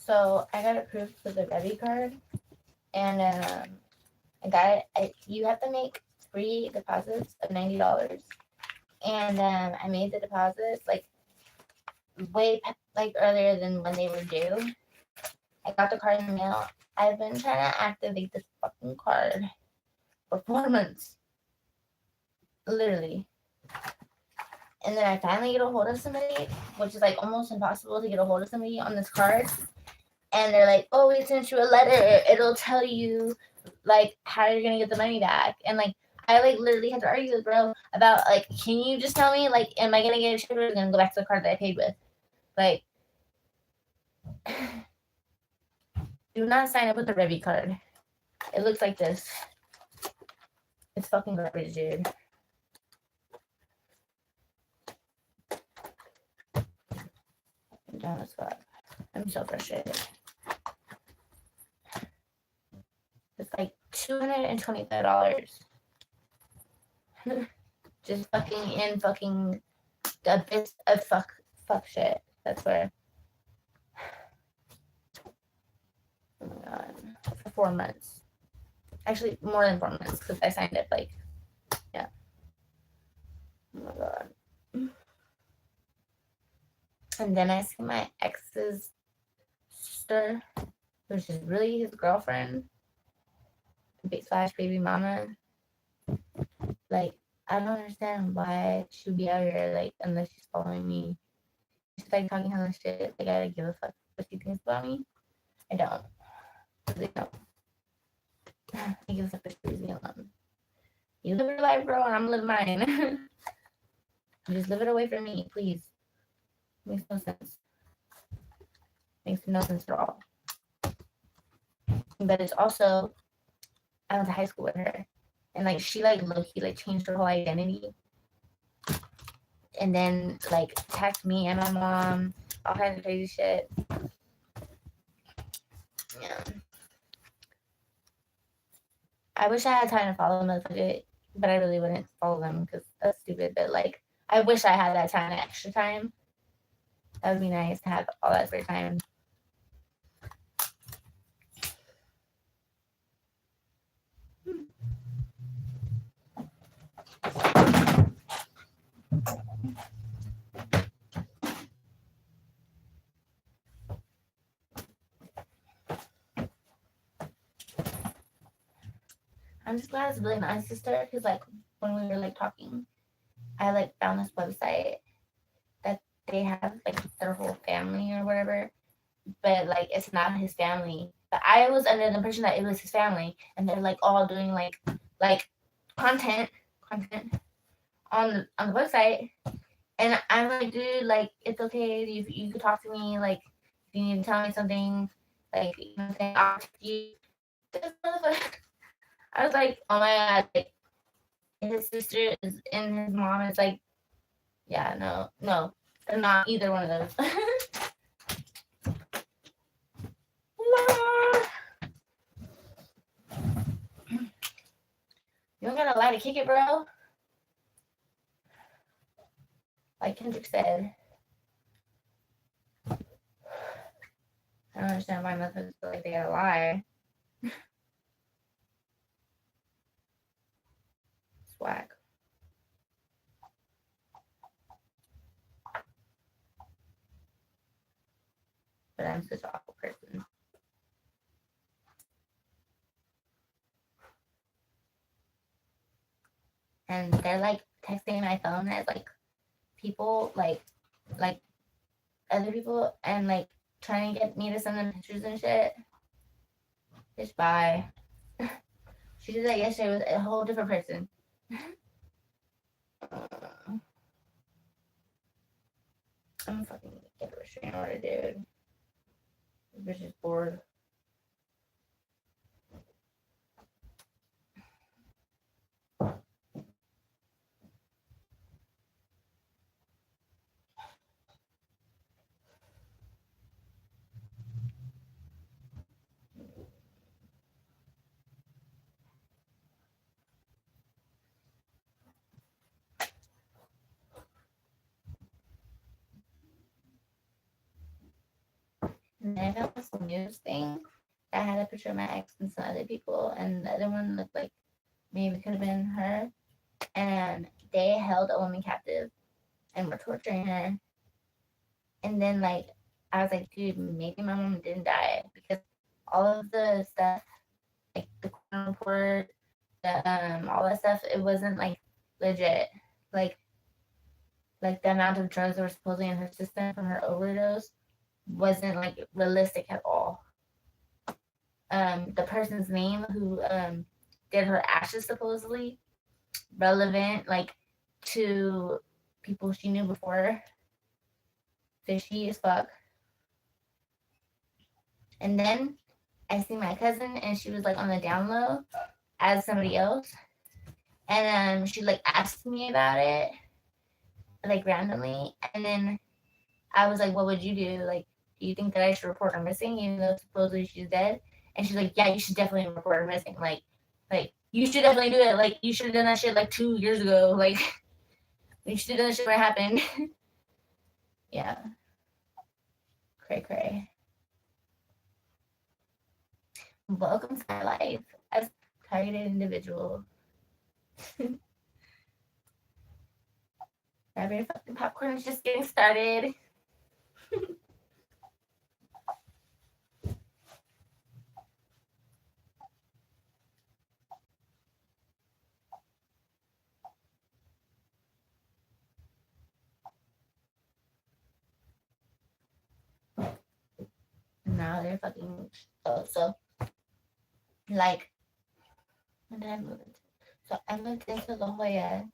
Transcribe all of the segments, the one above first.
So I got approved for the Revy card, and I got it. You have to make 3 deposits of $90, and I made the deposits like way like earlier than when they were due. I got the card in the mail. I've been trying to activate this fucking card for 4 months, literally. And then I finally get a hold of somebody, which is like almost impossible to get a hold of somebody on this card. And they're like, "Oh, we sent you a letter. It'll tell you like how you're gonna get the money back." And like I like literally had to argue with bro about like, can you just tell me like, am I gonna get a check or is it gonna go back to the card that I paid with? Like, do not sign up with the Revy card. It looks like this. It's fucking garbage, dude. I'm down as fuck. I'm so frustrated. It's like $225. Just fucking in fucking the abyss of fuck shit. That's where. Oh my god. For 4 months. Actually, more than 4 months because I signed it like, yeah. Oh my god. And then I see my ex's sister, which is really his girlfriend, / baby mama. Like, I don't understand why she'd be out here, like, unless she's following me. She's like talking hella shit. Like, I gotta give a fuck what she thinks about me. I don't. Really don't. I give a fuck what she leaves me alone. You live your life, bro, and I'm living mine. Just live it away from me, please. Makes no sense. Makes no sense at all. But it's also, I went to high school with her, and like she like low-key like changed her whole identity, and then like attacked me and my mom, all kinds of crazy shit. Yeah. I wish I had time to follow them, but I really wouldn't follow them because that's stupid. But like, I wish I had that time, extra time. That would be nice to have all that spare time. I'm just glad it's really my sister because like when we were like talking, I like found this website that they have like their whole family or whatever, but like it's not his family. But I was under the impression that it was his family, and they're like all doing like content on the website, and I'm like, dude, like it's okay, you could talk to me, like if you need to tell me something, like you know what I'm saying, I'll text you. I was like, oh my god, like his sister is and his mom is like, yeah, no, they're not either one of those. You don't gotta lie to kick it, bro. Like Kendrick said. I don't understand why motherfuckers feel like they gotta lie. It's whack. But I'm such an awful person. And they're like texting my phone as like people like other people and like trying to get me to send them pictures and shit. Bitch, bye. She did that yesterday with a whole different person. I'm fucking get a restraining order, dude. This bitch is bored. And then I found this news thing that had a picture of my ex and some other people, and the other one looked like maybe it could have been her. And they held a woman captive and were torturing her. And then like I was like, dude, maybe my mom didn't die because all of the stuff, like the coroner report, all that stuff, it wasn't like legit. Like like the amount of drugs that were supposedly in her system from her overdose wasn't like realistic at all. The person's name who did her ashes supposedly relevant like to people she knew before. Fishy as fuck. And then I see my cousin and she was like on the down low as somebody else. And she like asked me about it like randomly. And then I was like, what would you do? Like, do you think that I should report her missing even though supposedly she's dead? And she's like, yeah, you should definitely report her missing. Like you should definitely do it. Like you should have done that shit like 2 years ago. Like you should have done that shit when it happened. Yeah. Cray cray. Welcome to my life as a targeted individual. Grab your fucking popcorn, it's just getting started. Now they're fucking so like when did I move into? So I moved into La Jolla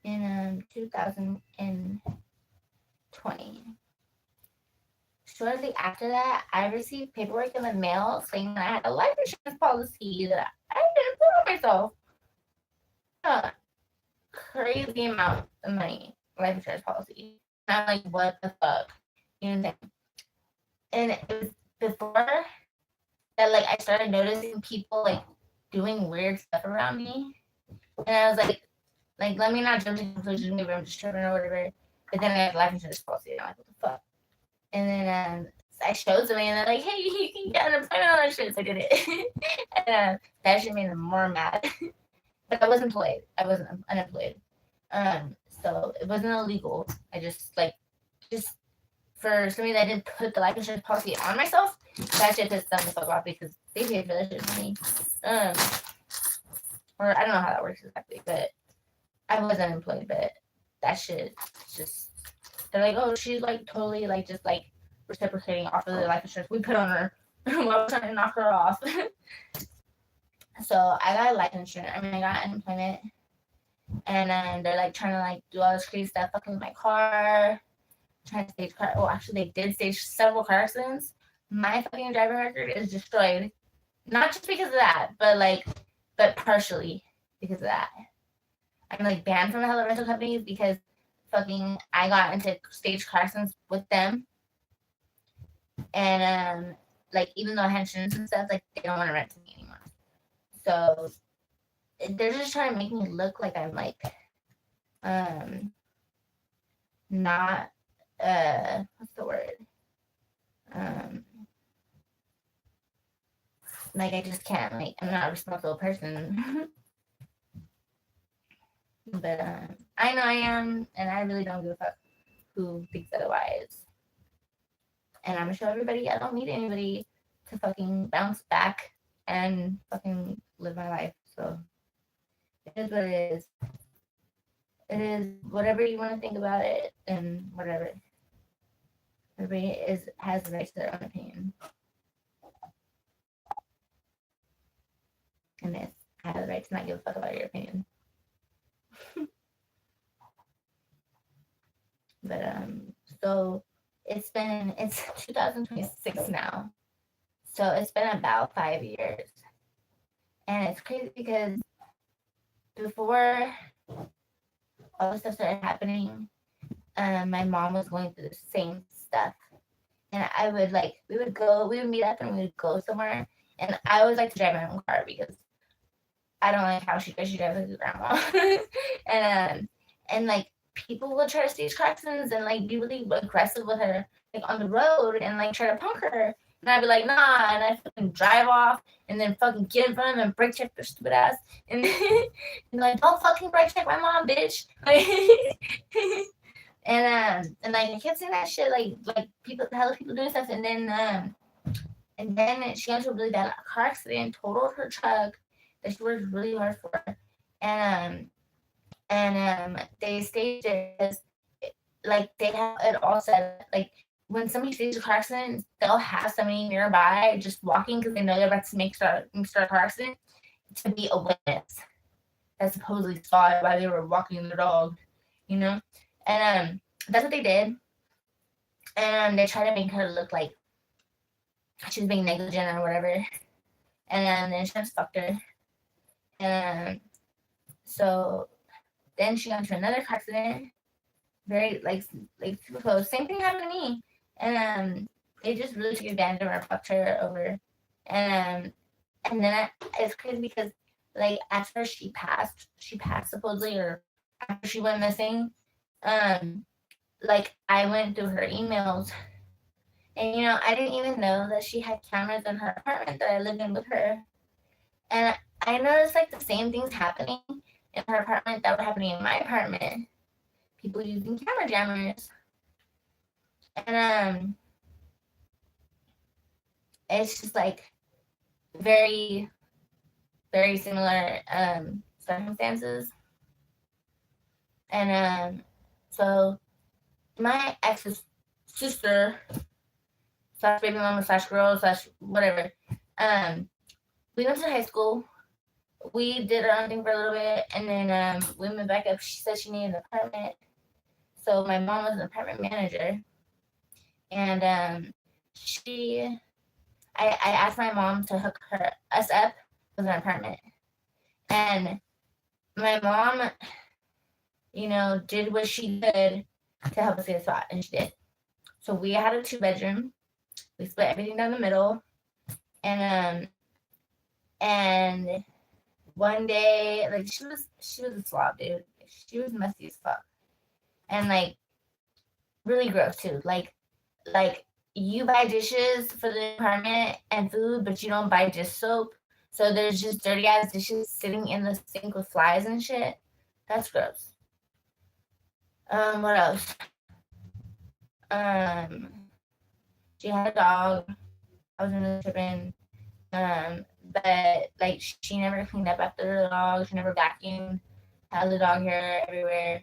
in 2020. Shortly after that, I received paperwork in the mail saying that I had a life insurance policy that I didn't put on myself. A crazy amount of money life insurance policy. And I'm like, what the fuck? You know what I'm saying? And it was before that like I started noticing people like doing weird stuff around me. And I was like let me not jump to conclusions, maybe I'm just tripping or whatever. But then I have life insurance policy and I'm like, what the fuck? And then I showed somebody and they're like, hey, you can get unemployment on that shit. So I did it. And that shit made them more mad. But I wasn't employed. I wasn't unemployed. So it wasn't illegal. I just for somebody that didn't put the life insurance policy on myself, that shit pissed them the fuck off because they paid for that shit for me. Or I don't know how that works exactly, but I wasn't employed, but that shit just they're like, oh, she's like totally like just like reciprocating off of the life insurance we put on her while we're trying to knock her off. So I got life insurance. I mean, I got unemployment, and they're like trying to like do all this crazy stuff, fucking with my car, trying to stage car. Oh, actually, they did stage several car accidents. My fucking driving record is destroyed, not just because of that, but partially because of that. I'm like banned from the hella rental companies because fucking I got into stage car accidents with them, and like even though I had insurance and stuff, like they don't want to rent to me anymore. So they're just trying to make me look like I'm like not what's the word? Like I just can't like I'm not a responsible person. But I know I am, and I really don't give a fuck who thinks otherwise. And I'm gonna show everybody I don't need anybody to fucking bounce back and fucking live my life. So it is what it is. It is whatever you want to think about it, and whatever. Everybody has the right to their own opinion. And yes, I have the right to not give a fuck about your opinion. But so it's 2026 now. So it's been about 5 years. And it's crazy because before all the stuff started happening, my mom was going through the same stuff. And I would we would meet up and we would go somewhere. And I always like to drive my own car because I don't like how she drives like a grandma. and like people will try to stage car accidents and like be really aggressive with her. like on the road and like try to punk her. And I'd be like, nah, and I fucking drive off and then fucking get in front of him and brake check their stupid ass. And, and like, don't fucking brake check my mom, bitch. Like, and like I kept saying that shit, like people, hella people doing stuff, and then she got into a really bad car accident, totaled her truck that she worked really hard for, and they staged it because like they have it all set. Like when somebody stages a car accident, they'll have somebody nearby just walking because they know they're about to start a car accident to be a witness that supposedly saw it while they were walking their dog, you know, and that's what they did, and they tried to make her look like she was being negligent or whatever, and then she just fucked her, and so then she got into another car accident, very like super close. Same thing happened to me, and they just really took advantage of her, fucked her over, and then it's crazy because like after she passed supposedly, or after she went missing, um, like I went through her emails, and I didn't even know that she had cameras in her apartment that I lived in with her, and I noticed like the same things happening in her apartment that were happening in my apartment. People using camera jammers, and it's just like very, very similar circumstances, and so my ex's sister slash baby mama slash girl slash whatever, we went to high school. We did our own thing for a little bit, and then we went back up. She said she needed an apartment, so my mom was an apartment manager, and I asked my mom to hook us up with an apartment, and my mom, did what she could to help us get a spot, and she did. So we had a 2-bedroom. We split everything down the middle, and one day, like she was a slob, dude. She was messy as fuck, and like really gross too. Like you buy dishes for the apartment and food, but you don't buy dish soap. So there's just dirty ass dishes sitting in the sink with flies and shit. That's gross. What else? She had a dog. I was really tripping. But like she never cleaned up after the dog. She never vacuumed. Had the dog hair everywhere.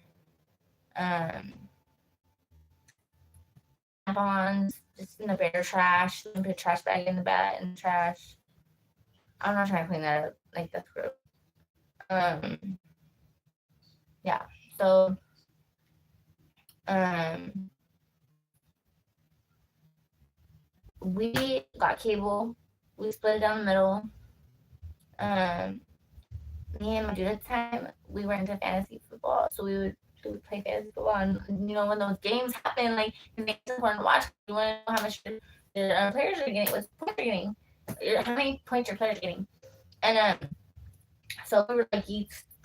Tampons just in the bare trash. Put a trash bag in the trash. I'm not trying to clean that up. Like that's gross. Yeah. So we got cable. We split it down the middle. Me and my dude at the time, we were into fantasy football, so we would play fantasy football, and when those games happen, like it's important to watch. You want to know how much your players are getting, what points you're getting, how many points your players are getting, and so we were like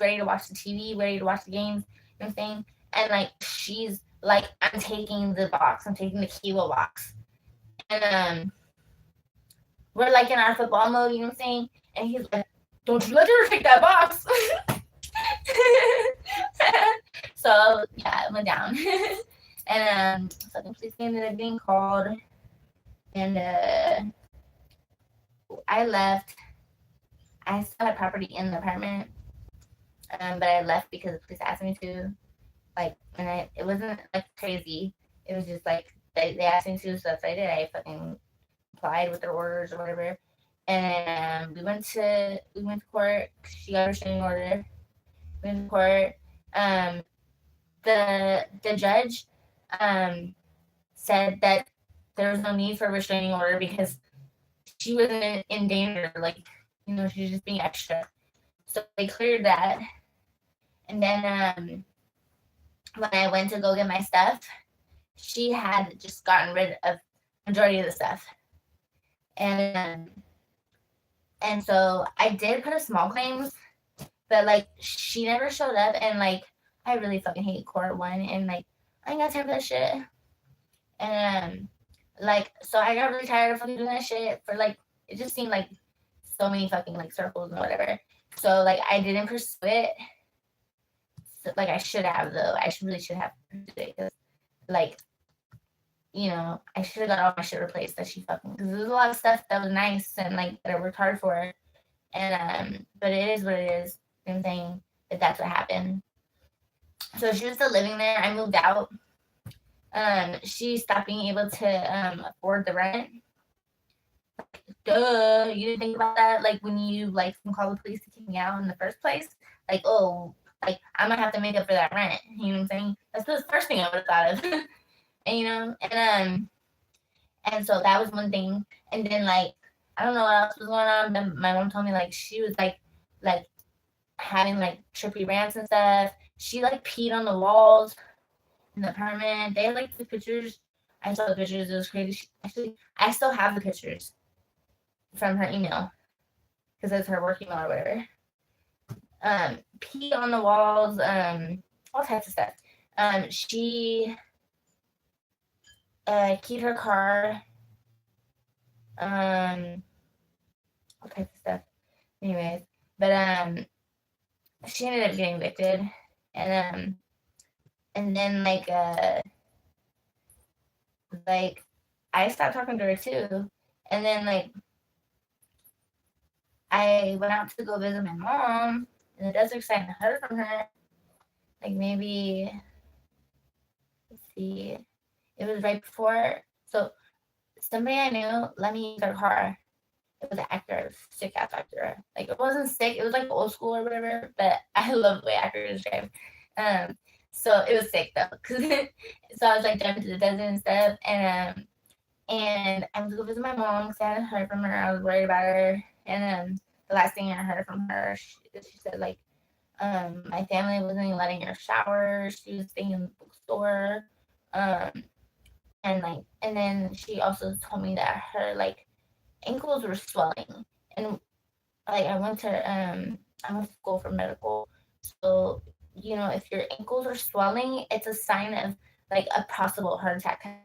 ready to watch the TV, ready to watch the games, you know what I'm saying? And like she's like, I'm taking the box, I'm taking the cable box, and we're like in our football mode, you know what I'm saying? And he's like, don't you let her take that box. So yeah, it went down. And fucking police ended up being called, and I left. I still had property in the apartment, but I left because the police asked me to. Like, and it wasn't like crazy. It was just like they asked me to, so I did. I fucking complied with their orders or whatever. And we went to court. She got a restraining order. We went to court. The judge said that there was no need for a restraining order because she wasn't in danger. Like, she was just being extra. So they cleared that. And then when I went to go get my stuff, she had just gotten rid of majority of the stuff. And so I did put a small claims, but like she never showed up, and like I really fucking hate court one, and like I ain't got time for that shit. And Like, so I got really tired of fucking doing that shit for like, it just seemed like so many fucking like circles and whatever. So like I didn't pursue it. So, like I should have though. Really should have pursued it because like, you know, I should have got all my shit replaced that she fucking, because there's a lot of stuff that was nice and like that I worked hard for. And but it is what it is. I'm saying that that's what happened. So she was still living there. I moved out. She stopped being able to afford the rent. Duh, you didn't think about that? Like when you like call the police to kick me out in the first place? Like, oh, like I'm gonna have to make up for that rent. You know what I'm saying? That's the first thing I would have thought of. And you know, and so that was one thing. And then like I don't know what else was going on. But my mom told me like she was like having like trippy rants and stuff. She like peed on the walls in the apartment. They had like the pictures. I saw the pictures. It was crazy. Actually, I still have the pictures from her email because it's her work email or whatever. Pee on the walls. All types of stuff. She keyed her car. All types of stuff. Anyways, but she ended up getting evicted, and then like I stopped talking to her too, and then like I went out to go visit my mom in the desert because I hadn't heard from her. Like maybe, let's see, it was right before. So somebody I knew let me use their car. It was an actor, sick ass actor. Like it wasn't sick, it was like old school or whatever. But I love the way actors drive. Um, so it was sick though. So I was like driving to the desert and stuff, and I went to go visit my mom because I hadn't heard from her. I was worried about her, and the last thing I heard from her, she said like, my family wasn't even letting her shower. She was staying in the bookstore, um, and then she also told me that her like ankles were swelling, and like I went to school for medical, so you know if your ankles are swelling, it's a sign of like a possible heart attack.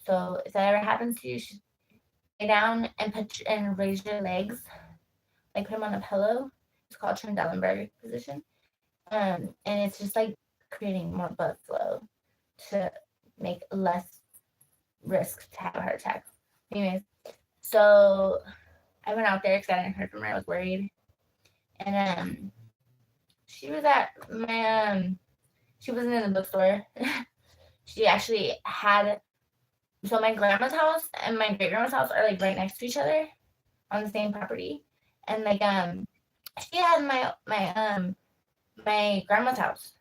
So if that ever happens to you, you should lay down and and raise your legs, like put them on a pillow. It's called Trendelenburg position. And it's just like creating more blood flow to make less risk to have a heart attack. Anyways, so I went out there because I hadn't heard from her. I was worried, and she was at my she wasn't in the bookstore. She actually had, so my grandma's house and my great grandma's house are like right next to each other on the same property, and like she had my grandma's house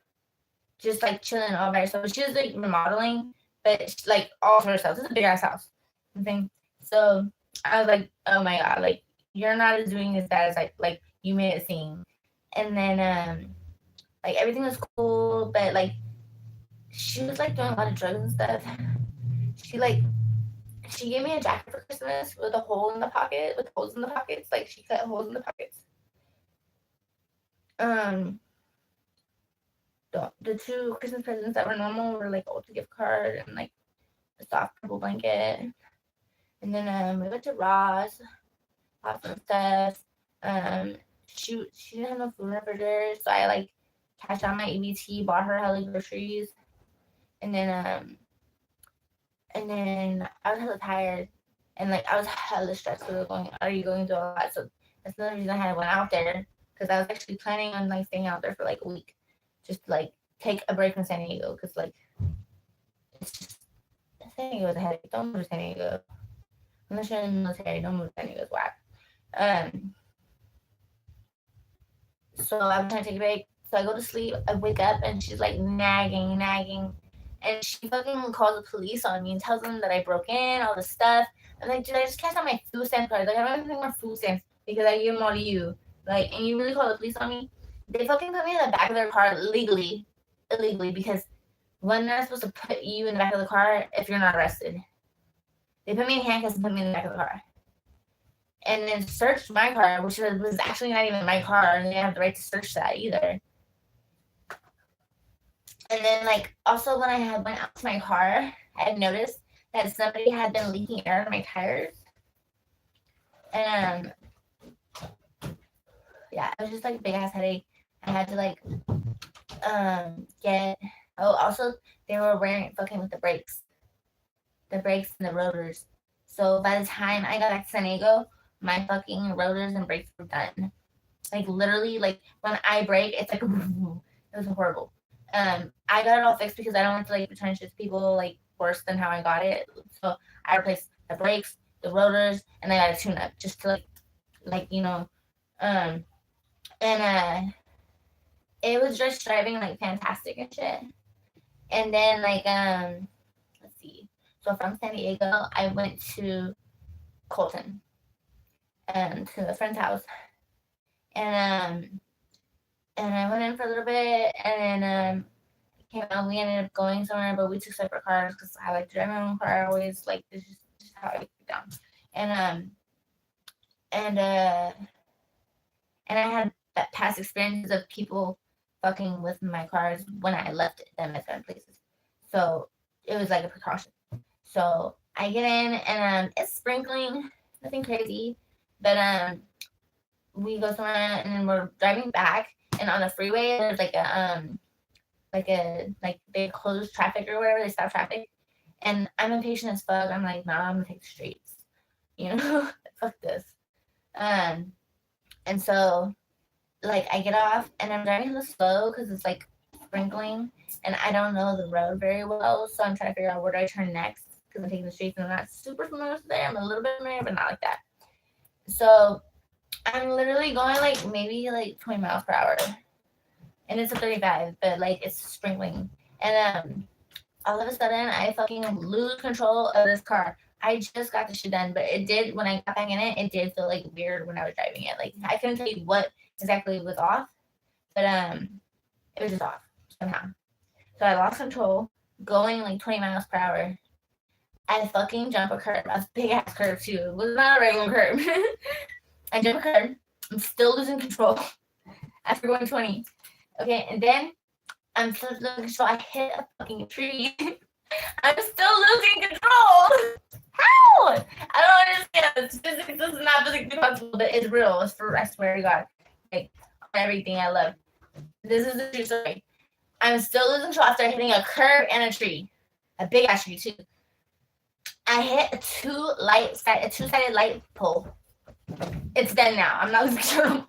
just like chilling all by herself. She was like remodeling, but like all to herself. It's a big ass house. Thing. So I was like, oh my god, like you're not as doing as bad as like you made it seem. And then like everything was cool, but like she was like doing a lot of drugs and stuff. She like she gave me a jacket for Christmas with a hole in the pocket, with holes in the pockets. Like she cut holes in the pockets. Um, the two Christmas presents that were normal were like Ulta gift card and like a soft purple blanket. And then we went to Ross, bought some stuff. Um, she didn't have no food in her refrigerator, so I like cashed out my EBT, bought her hella groceries, and then I was hella tired, and like I was hella stressed. We were going, are you going through a lot? So that's another reason I went out there because I was actually planning on like staying out there for like a week, just to, like take a break from San Diego because like it's just San Diego is a headache. Don't move to San Diego unless you're in the military. Don't move to San Diego's whack. So I'm trying to take a break. So I go to sleep. I wake up and she's like nagging, and she fucking calls the police on me and tells them that I broke in, all this stuff. I'm like, dude, I just cashed out my food stamp card. Like, I don't even think more food stamps because I gave them all to you. Like, and you really call the police on me? They fucking put me in the back of their car illegally, because when they're supposed to put you in the back of the car if you're not arrested. They put me in handcuffs and put me in the back of the car. And then searched my car, which was actually not even my car, and they didn't have the right to search that either. And then, like, also when I had went out to my car, I had noticed that somebody had been leaking air in my tires. And yeah, it was just like a big ass headache. I had to like get also they were wearing fucking with the brakes and the rotors. So by the time I got back to San Diego, my fucking rotors and brakes were done. Like literally, like when I brake, it's like it was horrible. I got it all fixed because I don't want to like return shit to people like worse than how I got it. So I replaced the brakes, the rotors, and I got a tune up just to like um, and it was just driving like fantastic and shit. And then like let's see. So from San Diego, I went to Colton to a friend's house, and I went in for a little bit, and then came out. We ended up going somewhere, but we took separate cars because I like to drive my own car. I always like this is just how I get down, and and uh and I had past experiences of people fucking with my cars when I left them at certain places, so it was like a precaution. So I get in and it's sprinkling, nothing crazy, but we go somewhere and then we're driving back, and on the freeway there's like they close traffic or whatever, they stop traffic, and I'm impatient as fuck. I'm like, nah, I'm gonna take the streets, fuck this. And so like I get off and I'm driving a little slow because it's like sprinkling and I don't know the road very well, so I'm trying to figure out where do I turn next because I'm taking the streets and I'm not super familiar with there. I'm a little bit familiar, but not like that. So I'm literally going like maybe like 20 miles per hour, and it's a 35, but like it's sprinkling, and all of a sudden I fucking lose control of this car. I just got the shit done, but it did when I got back in it. It did feel like weird when I was driving it. Like I couldn't tell you what exactly was off, but it was just off somehow. So I lost control, going like 20 miles per hour. I fucking jump a curb, a big ass curb too. It was not a regular curb. I jump a curb. I'm still losing control after going 20. Okay, and then I'm still losing control. I hit a fucking tree. I'm still losing control. How? I don't understand. This is not physically possible, but it's real. It's for, I swear to God. Like, on everything I love. This is the true story. I'm still losing control after hitting a curb and a tree. A big ass tree, too. I hit a two-sided light pole. It's dead now. I'm not losing control.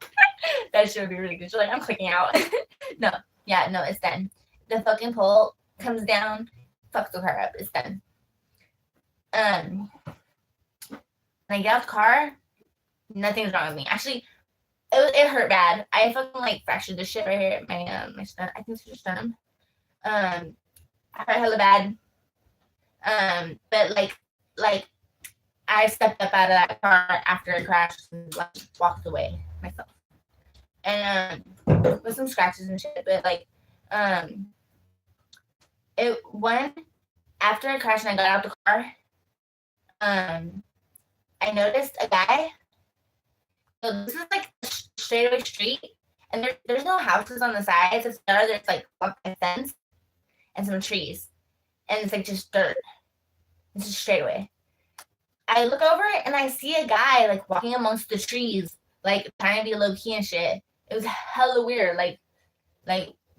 That should be really good. She's like, I'm clicking out. No, it's done. The fucking pole comes down, fucks the car up. It's done. When I get out the car, nothing's wrong with me. Actually, it hurt bad. I fucking like fractured the shit right here at my sternum. I think it's your sternum. I hurt hella bad. But like I stepped up out of that car after it crashed and like walked away myself. And with some scratches and shit, but like it went after I crashed and I got out the car. I noticed a guy. So this is like a straightaway street, and there's no houses on the sides. There's like a fence and some trees, and it's like just dirt. It's just straightaway. I look over and I see a guy like walking amongst the trees, like trying to be low key and shit. It was hella weird. Like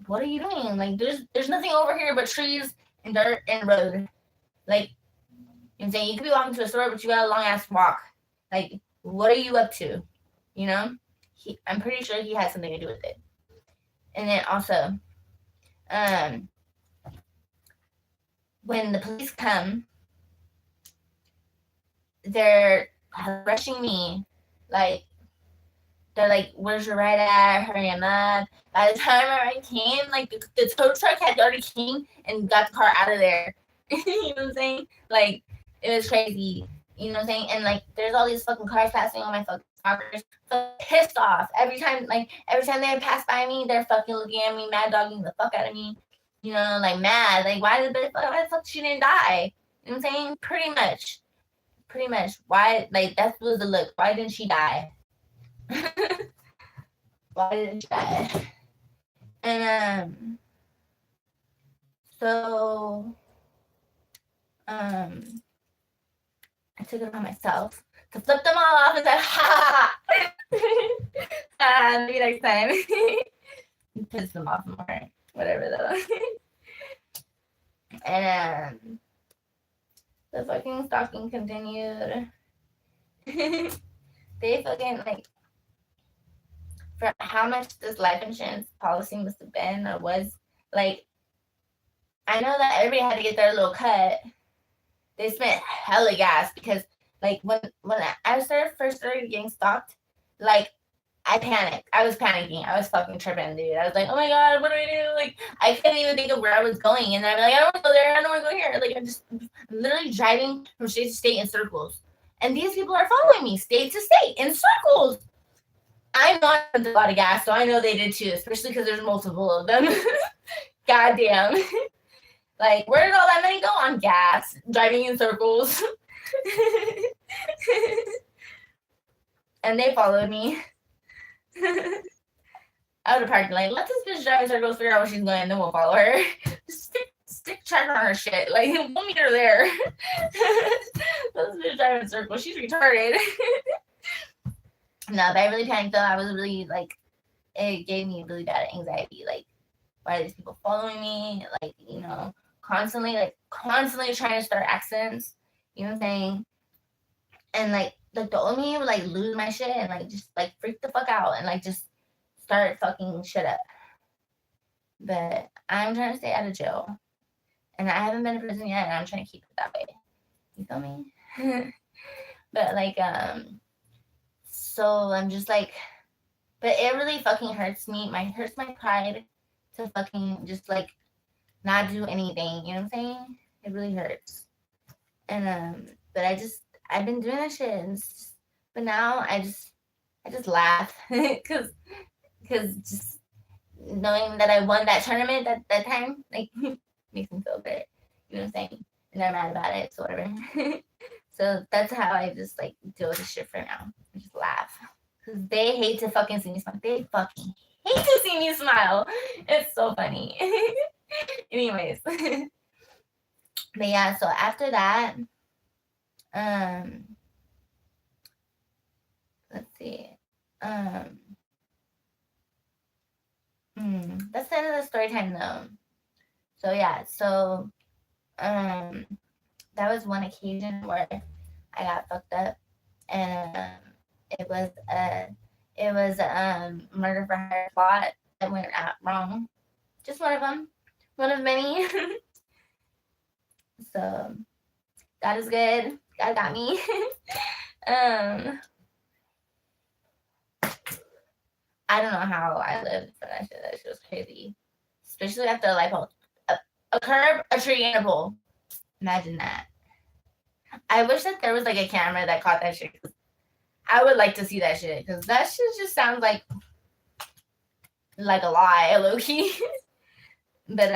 what are you doing? Like there's nothing over here but trees and dirt and road. Like you know what I'm saying, you could be walking to a store, but you got a long ass walk. Like what are you up to? You know? I'm pretty sure he has something to do with it. And then also, when the police come, they're rushing me. Like, they're like, where's your ride at? Hurry him up. By the time my ride came, like, the tow truck had already came and got the car out of there. You know what I'm saying? Like, it was crazy. You know what I'm saying? And, like, there's all these fucking cars passing on my fucking stalkers. So pissed off. Every time they pass by me, they're fucking looking at me, mad dogging the fuck out of me. You know, like, mad. Like, why the fuck she didn't die? You know what I'm saying? Pretty much. Why, like, that was the look. Why didn't she die? Why didn't she die? And, so, I took it on myself to flip them all off and said, ha maybe next time. Piss them off more. Whatever though. And the fucking stalking continued. They fucking like for how much this life insurance policy must have been or was, like, I know that everybody had to get their little cut. They spent hella gas because, like, when I first started getting stalked, like, I panicked. I was panicking. I was fucking tripping, dude. I was like, oh my god, what do I do? Like, I couldn't even think of where I was going. And then I'd be like, I don't want to go there. I don't want to go here. Like, I'm literally driving from state to state in circles. And these people are following me state to state in circles. I know I spent a lot of gas, so I know they did too, especially because there's multiple of them. Goddamn. Like, where did all that money go? On gas, driving in circles. And they followed me. I would have parked like, let this bitch drive in circles, figure out where she's going, and then we'll follow her. Stick tracker on her shit. Like, we'll meet her there. Let this bitch drive in circles. She's retarded. No, but I really panicked though. I was really like, it gave me really bad anxiety. Like, why are these people following me? Like, you know, constantly trying to start accidents. You know what I'm saying? And like the only way would like lose my shit and like just like freak the fuck out and like just start fucking shit up. But I'm trying to stay out of jail, and I haven't been to prison yet, and I'm trying to keep it that way. You feel me? But like so I'm just like, but it really fucking hurts me. Hurts my pride to fucking just like not do anything. You know what I'm saying? It really hurts. And but I've been doing that shit, and but now I just laugh because just knowing that I won that tournament that time like makes me feel good. You know what I'm saying? And they're mad about it, so whatever. So that's how I just like deal with the shit for now. I just laugh. Because they hate to fucking see me smile. They fucking hate to see me smile. It's so funny. Anyways. But yeah, so after that, let's see. That's the end of the story time though. So yeah, so that was one occasion where I got fucked up, and it was murder for hire plot that went out wrong. Just one of them, one of many. So God is good. God got me. I don't know how I lived for that shit. That shit was crazy, especially after like a curb, a tree, and a pole. Imagine that. I wish that there was like a camera that caught that shit. I would like to see that shit because that shit just sounds like a lie, low key. But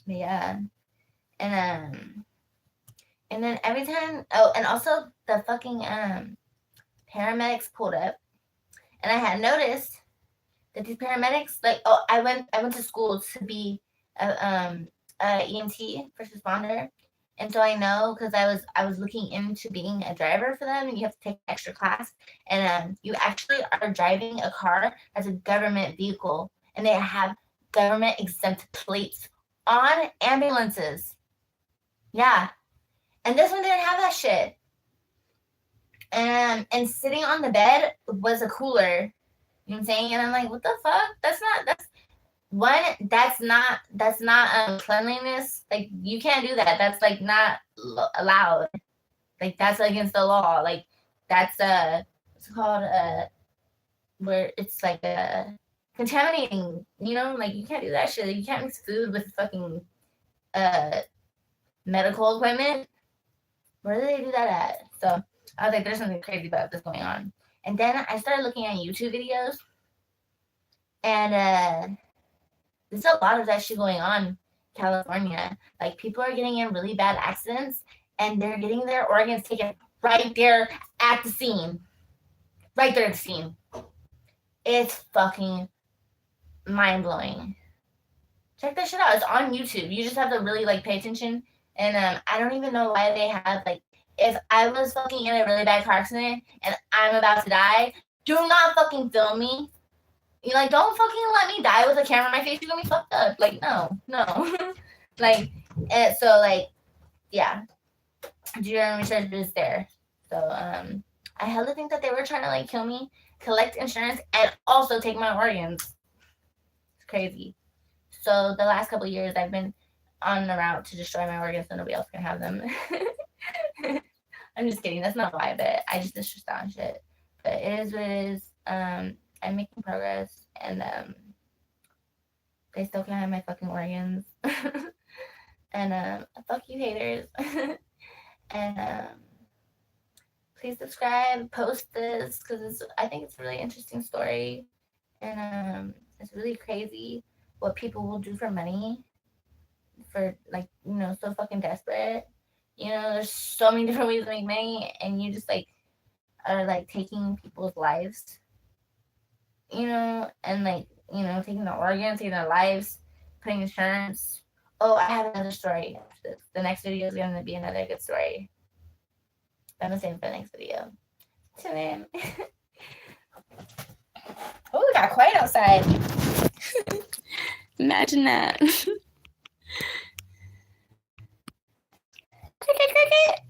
yeah, and then every time. Oh, and also the fucking paramedics pulled up, and I had noticed that these paramedics I went to school to be a EMT, first responder. And so I know because I was looking into being a driver for them, and you have to take an extra class, and you actually are driving a car as a government vehicle, and they have government exempt plates on ambulances. Yeah, and this one didn't have that shit. And sitting on the bed was a cooler. You know what I'm saying? And I'm like, what the fuck? That's not cleanliness. Like, you can't do that. That's like not allowed. Like, that's against the law. Like, that's what's it called, where it's like contaminating, you know? Like, you can't do that shit. Like, you can't mix food with fucking medical equipment. Where do they do that at? So I was like, there's something crazy about this going on. And then I started looking at YouTube videos, and there's a lot of that shit going on in California. Like, people are getting in really bad accidents, and they're getting their organs taken right there at the scene. Right there at the scene. It's fucking mind-blowing. Check that shit out. It's on YouTube. You just have to really, like, pay attention. And I don't even know why they have, like, if I was fucking in a really bad car accident and I'm about to die, do not fucking film me. You like, don't fucking let me die with a camera in my face. You're gonna be fucked up. Like, no. Like, and so like, yeah, do your own research is there. So I hella think that they were trying to like kill me, collect insurance, and also take my organs. It's crazy. So the last couple of years, I've been on the route to destroy my organs so nobody else can have them. I'm just kidding. That's not why, but I just stressed out and shit. But it is what it is. I'm making progress, and they still can't have my fucking organs. And fuck you, haters. And please subscribe, post this because I think it's a really interesting story, and it's really crazy what people will do for money, for like, you know, so fucking desperate. You know, there's so many different ways to make money, and you just like are like taking people's lives, you know, and like, you know, taking their organs, taking their lives, putting insurance. Oh, I have another story. The next video is gonna be another good story. I'm gonna save it for the next video. Tune in. Oh, it got quiet outside. Imagine that. Cricket, cricket.